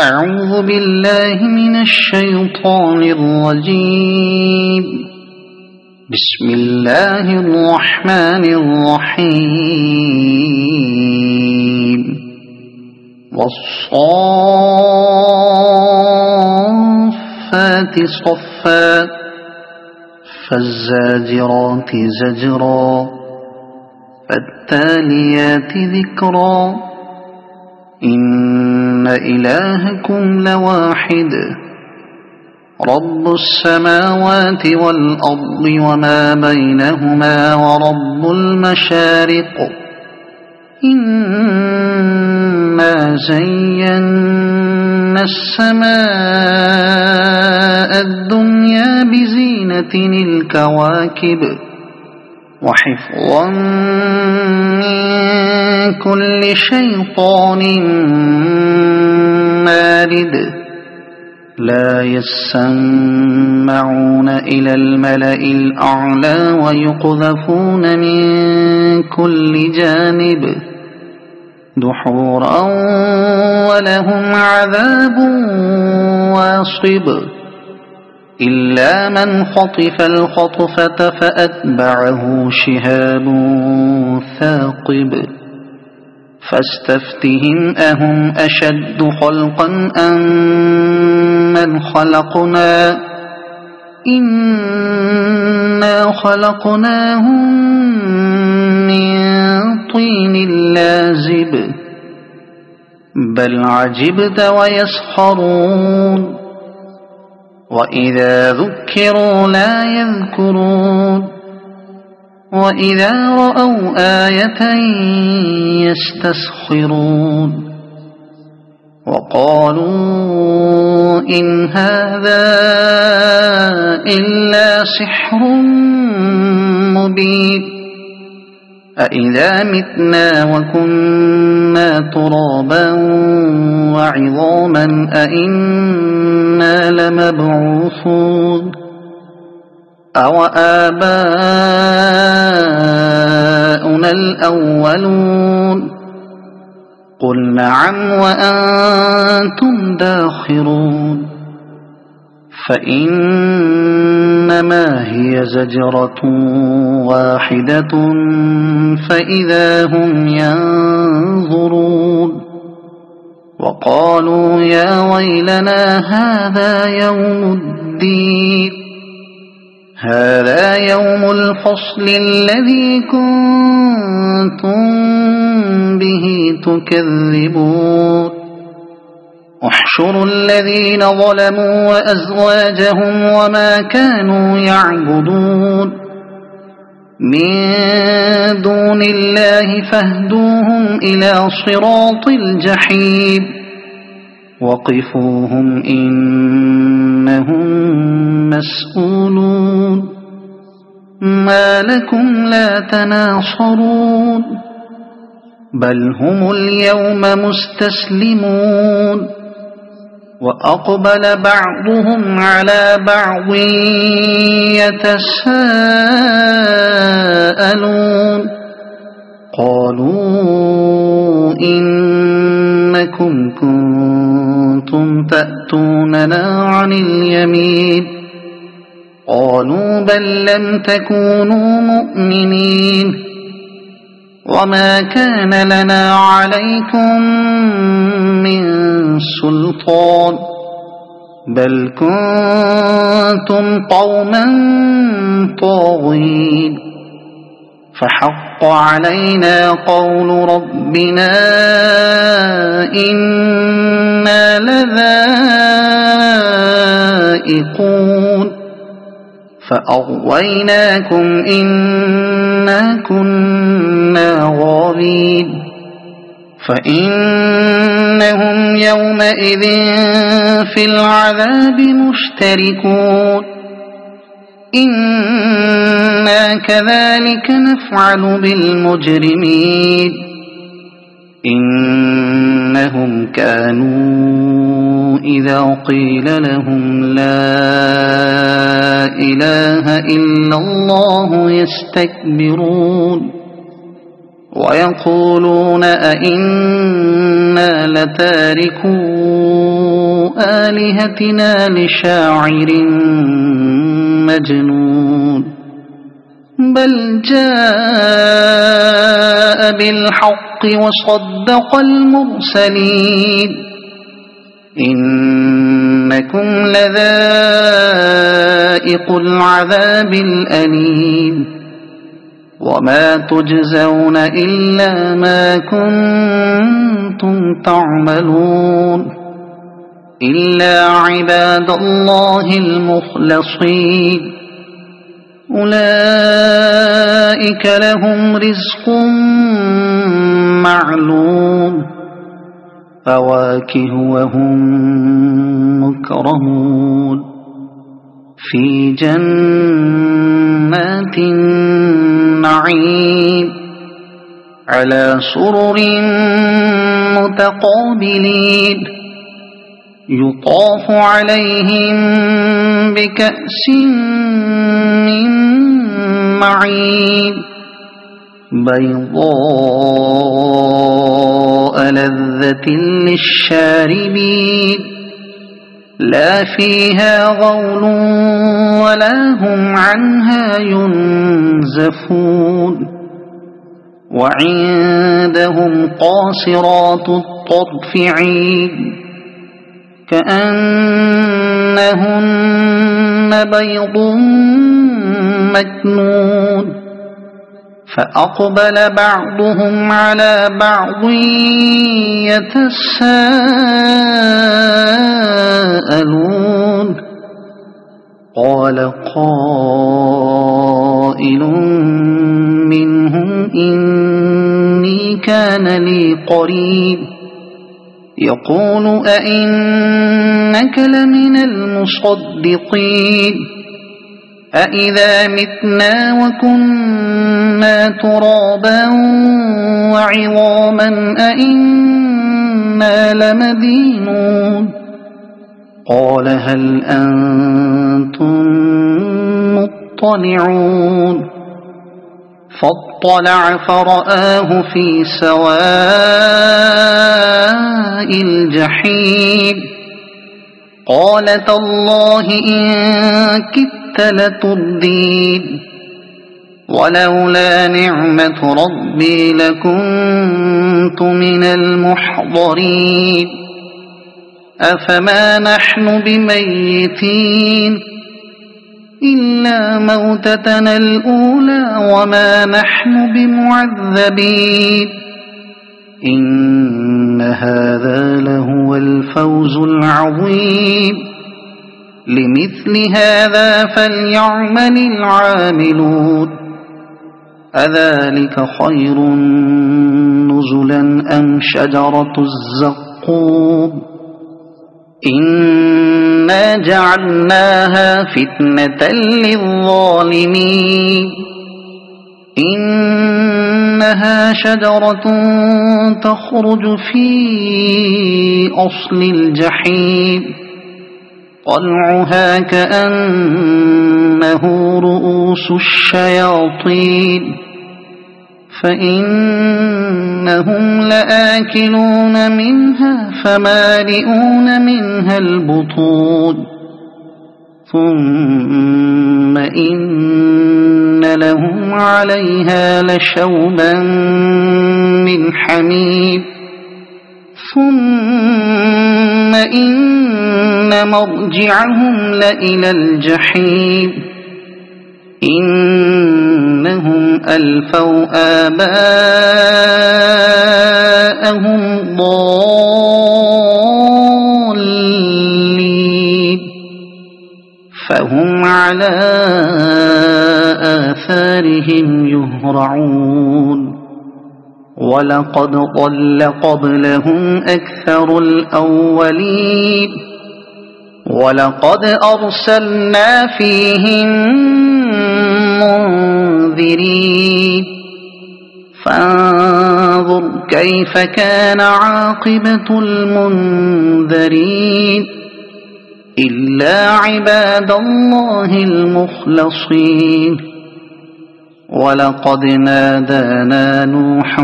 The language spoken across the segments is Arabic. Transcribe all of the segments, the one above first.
أعوذ بالله من الشيطان الرجيم. بسم الله الرحمن الرحيم. والصافات صفا فالزاجرات زجرا فالتاليات ذكرا إن إلهكم لواحد رب السماوات والأرض وما بينهما ورب المشارق إنا زينا السماء الدنيا بزينة الكواكب وحفظا من كل شيطان مارد لا يسمعون إلى الملأ الأعلى ويقذفون من كل جانب دحورا ولهم عذاب واصب إلا من خطف الخطفة فأتبعه شهاب ثاقب فاستفتهم أهم أشد خلقا أم من خلقنا إنا خلقناهم من طين لازب بل عجبت ويسخرون وإذا ذكروا لا يذكرون وإذا رأوا آية يستسخرون وقالوا إن هذا إلا سحر مبين أإذا متنا وكنا ترابا وعظاما أإنا لمبعوثون أوآباؤنا الأولون قل نعم وأنتم داخرون فإنما هي زجرة واحدة فإذا هم ينظرون وقالوا يا ويلنا هذا يوم الدين هذا يوم الفصل الذي كنتم به تكذبون احشروا الذين ظلموا وأزواجهم وما كانوا يعبدون من دون الله فاهدوهم إلى صراط الجحيم وقفوهم إنهم مسؤولون ما لكم لا تناصرون بل هم اليوم مستسلمون وأقبل بعضهم على بعض يتساءلون قالوا إنكم كنتم تأتوننا عن اليمين قالوا بل لم تكونوا مؤمنين وما كان لنا عليكم من سلطان بل كنتم قوما طاغين فحق علينا قول ربنا إنا لذائقون فأغويناكم إنا كنا غاوين فإنهم يومئذ في العذاب مشتركون إنا كذلك نفعل بالمجرمين إنهم كانوا إذا قيل لهم لا إله إلا الله يستكبرون ويقولون أئنا لتاركو آلهتنا لشاعر مجنون بل جاء بالحق وصدق المرسلين إنكم لذائق العذاب الأليم وما تجزون إلا ما كنتم تعملون إلا عباد الله المخلصين أولئك لهم رزق معلوم فواكه وهم مكرمون في جنات النعيم على سرر متقابلين يطاف عليهم بكأس من معين بيضاء لذة للشاربين لا فيها غول ولا هم عنها ينزفون وعندهم قاصرات الطرف عين كأنهن بيض مكنون فأقبل بعضهم على بعض يتساءلون قال قائل منهم إني كان لي قرين يقول أئنك لمن المصدقين أإذا متنا وكنا ترابا وعظاما أئنا لمدينون قال هل أنتم مطلعون فاطلع فرآه في سواء الجحيم قال تالله إن كدت لتردين ولولا نعمة ربي لكنت من المحضرين أفما نحن بميتين إلا موتتنا الأولى وما نحن بمعذبين إن هذا لهو الفوز العظيم لمثل هذا فليعمل العاملون أذلك خير نزلا أم شجرة الزقوم إنا جعلناها فتنة للظالمين إنها شجرة تخرج في أصل الجحيم طلعها كأنه رؤوس الشياطين فإنهم لآكلون منها فمالئون منها البطون ثم إن لهم عليها لشوبا من حميم ثم إن مرجعهم لإلى الجحيم إنهم ألفوا آباءهم ضالين فهم على آثارهم يهرعون ولقد ضل قبلهم أكثر الأولين ولقد أرسلنا فيهم منذرين فانظر كيف كان عاقبة المنذرين إلا عباد الله المخلصين ولقد نادانا نوح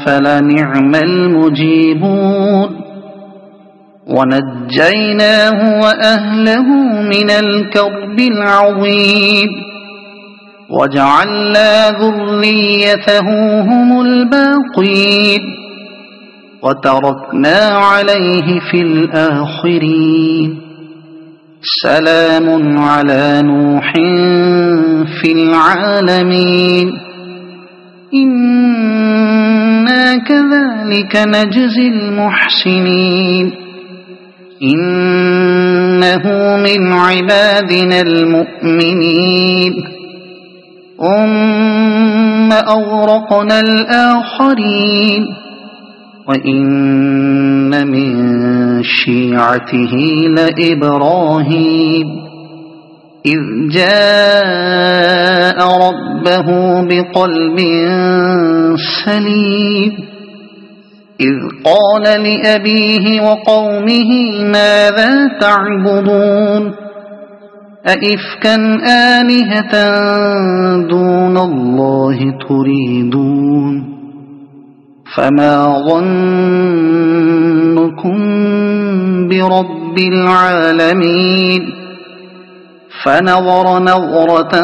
فلنعم المجيبون ونجيناه وأهله من الكرب العظيم وجعلنا ذريته هم الباقين وتركنا عليه في الآخرين سلام على نوح في العالمين إنا كذلك نجزي المحسنين إنه من عبادنا المؤمنين ثم أغرقنا الآخرين وإن من شيعته لإبراهيم إذ جاء ربه بقلب سليم إذ قال لأبيه وقومه ماذا تعبدون أئفكا آلهة دون الله تريدون فما ظنكم برب العالمين فنظر نظرة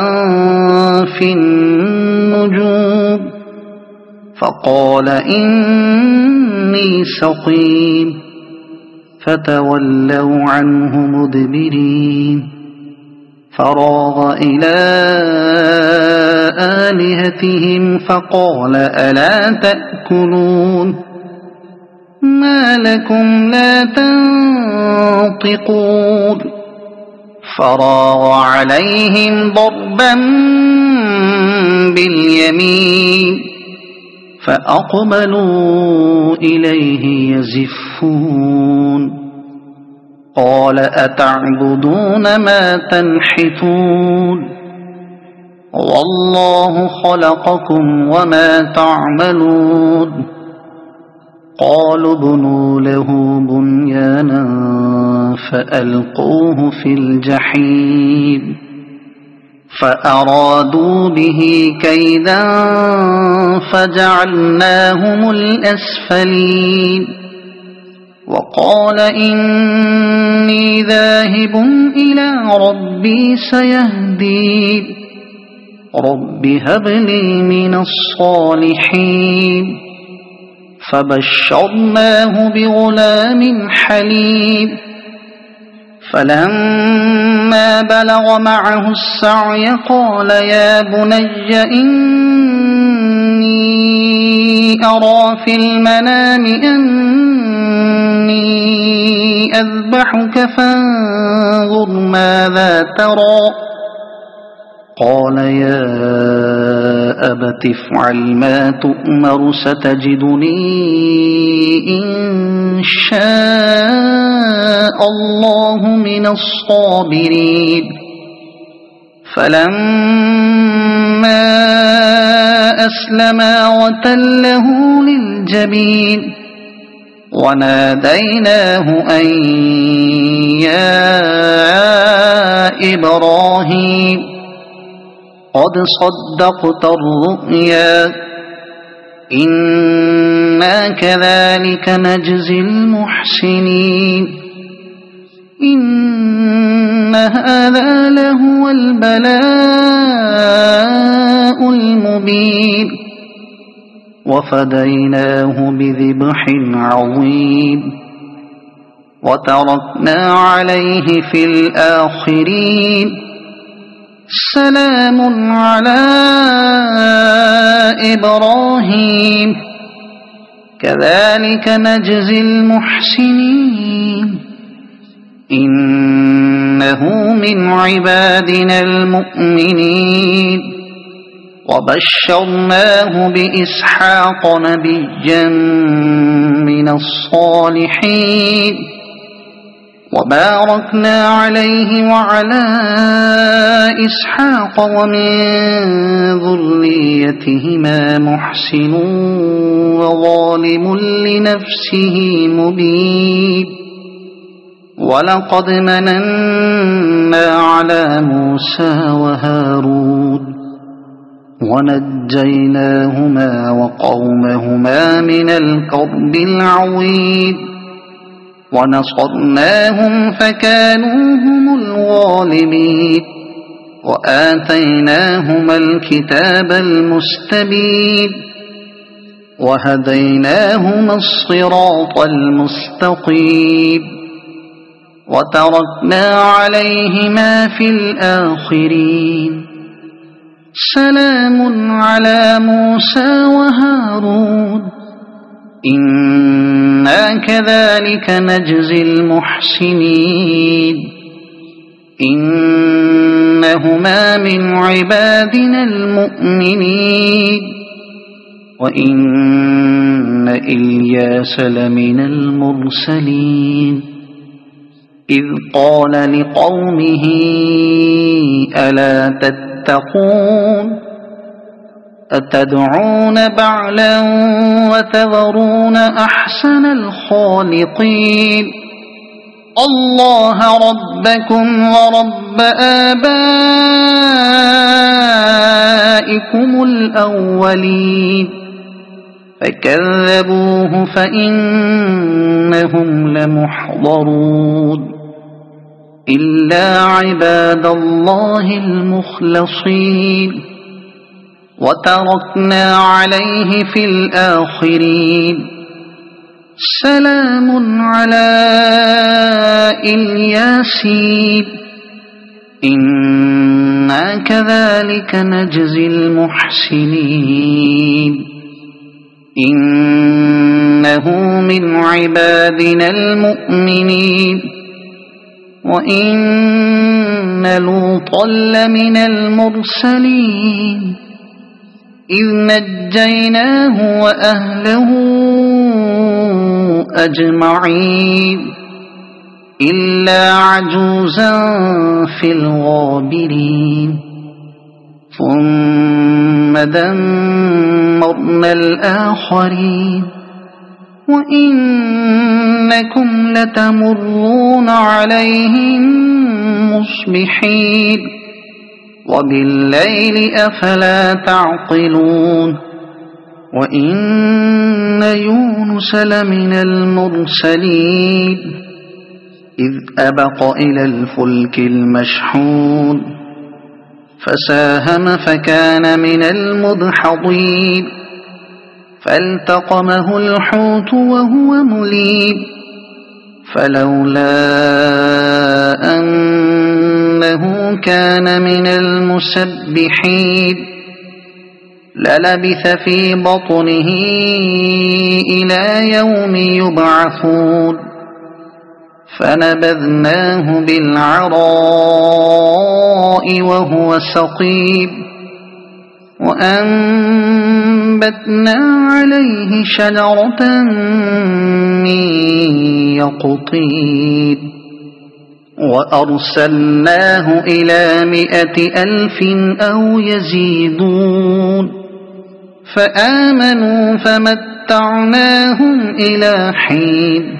في النجوم فقال إني سقيم فتولوا عنه مدبرين فراغ إلى آلهتهم فقال ألا تأكلون ما لكم لا تنطقون فراغ عليهم ضربا باليمين فأقبلوا إليه يزفون قال أتعبدون ما تنحتون والله خلقكم وما تعملون قالوا ابنوا له بنيانا فألقوه في الجحيم فأرادوا به كيدا فجعلناهم الأسفلين وقال إني ذاهب إلى ربي سيهدين رب هب لي من الصالحين فبشرناه بغلام حليم فلما بلغ معه السعي قال يا بني إني أرى في المنام أني أذبحك فانظر ماذا ترى قال يا أبت افعل ما تؤمر ستجدني إن شاء الله من الصابرين فلما أسلما وتله للجبين وناديناه أن يا إبراهيم قد صدقت الرؤيا إنا كذلك نجزي المحسنين إن هذا لهو البلاء المبين وفديناه بذبح عظيم وتركنا عليه في الآخرين سلام على إبراهيم كذلك نجزي المحسنين إنه من عبادنا المؤمنين وبشرناه بإسحاق نبيا من الصالحين وباركنا عليه وعلى إسحاق ومن ذريتهما محسن وظالم لنفسه مبين ولقد مننا على موسى وهارون ونجيناهما وقومهما من الكرب العظيم ونصرناهم فكانوا هم الغالبين وآتيناهما الكتاب المستبين وهديناهما الصراط المستقيم وتركنا عليهما في الآخرين سلام على موسى وهارون إنا كذلك نجزي المحسنين إنهما من عبادنا المؤمنين وإن إلياس لمن المرسلين إذ قال لقومه ألا تتقون أتدعون بعلا وتذرون أحسن الخالقين الله ربكم ورب آبائكم الأولين فكذبوه فإنهم لمحضرون إلا عباد الله المخلصين وتركنا عليه في الآخرين سلام على الياسين إنا كذلك نجزي المحسنين إنه من عبادنا المؤمنين وإن لوطا لمن المرسلين إذ نجيناه وأهله أجمعين إلا عجوزا في الغابرين ثم دمرنا الآخرين وإنكم لتمرون عليهم مصبحين وبالليل أفلا تعقلون وإن يونس لمن المرسلين إذ أبق إلى الفلك المشحون فساهم فكان من المدحضين فالتقمه الحوت وهو مليم فلولا أنه كان من المسبحين للبث في بطنه إلى يوم يبعثون فنبذناه بالعراء وهو سقيم وأنبتنا عليه شجرة من يقطين وأرسلناه إلى 100,000 أو يزيدون فآمنوا فمتعناهم إلى حين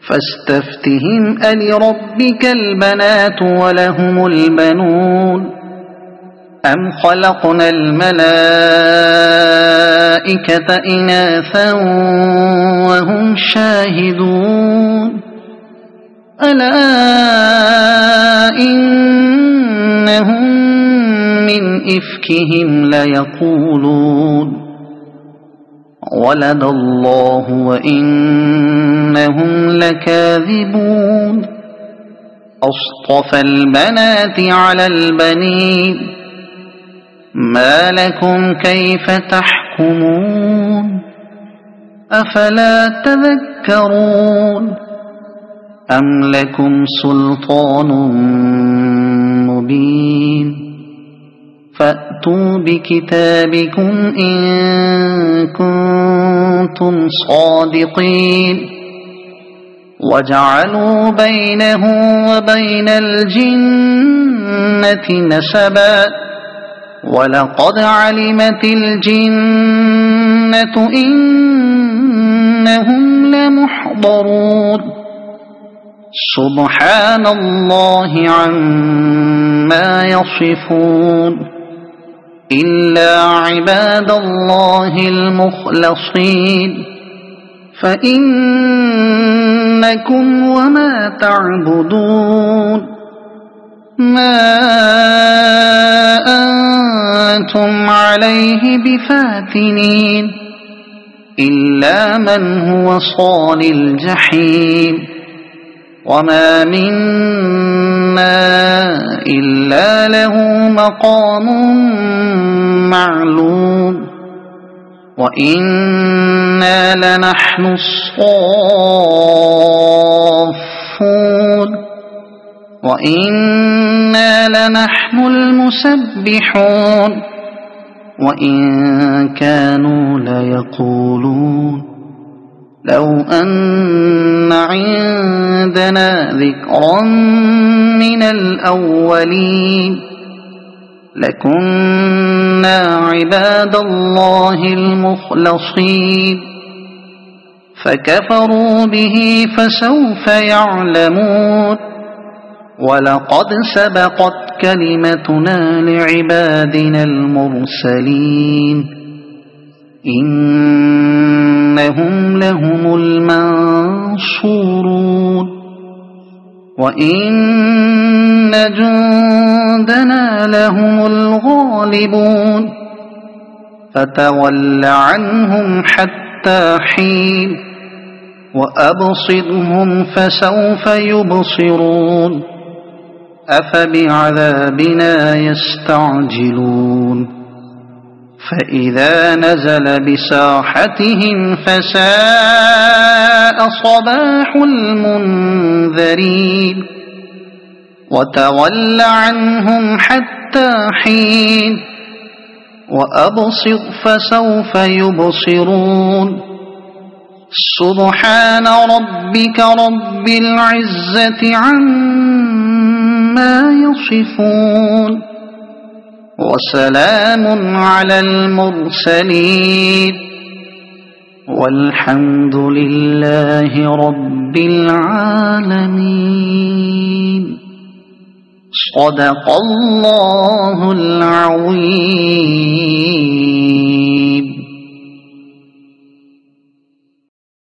فاستفتهم ألربك البنات ولهم البنون أم خلقنا الملائكة إناثا وهم شاهدون ألا إنهم من إفكهم ليقولون ولد الله وإنهم لكاذبون أصطفى البنات على البنين ما لكم كيف تحكمون أفلا تذكرون أم لكم سلطان مبين فأتوا بكتابكم إن كنتم صادقين وجعلوا بينه وبين الجنة نسبا ولقد علمت الجنة إنهم لمحضرون سبحان الله عما يصفون إلا عباد الله المخلصين فإنهم إنكم وما تعبدون ما أنتم عليه بفاتنين إلا من هو صال الجحيم وما منا إلا له مقام معلوم وإنا لنحن الصافون وإنا لنحن المسبحون وإن كانوا ليقولون لو أن عندنا ذكرا من الأولين لكنا عباد الله المخلصين فكفروا به فسوف يعلمون ولقد سبقت كلمتنا لعبادنا المرسلين إنهم لهم المنصورون وإن جندنا لهم الغالبون فتول عنهم حتى حين وأبصرهم فسوف يبصرون أفبعذابنا يستعجلون فإذا نزل بساحتهم فساء صباح المنذرين وتول عنهم حتى حين وأبصر فسوف يبصرون سبحان ربك رب العزة عما يصفون وسلام على المرسلين والحمد لله رب العالمين صدق الله العظيم.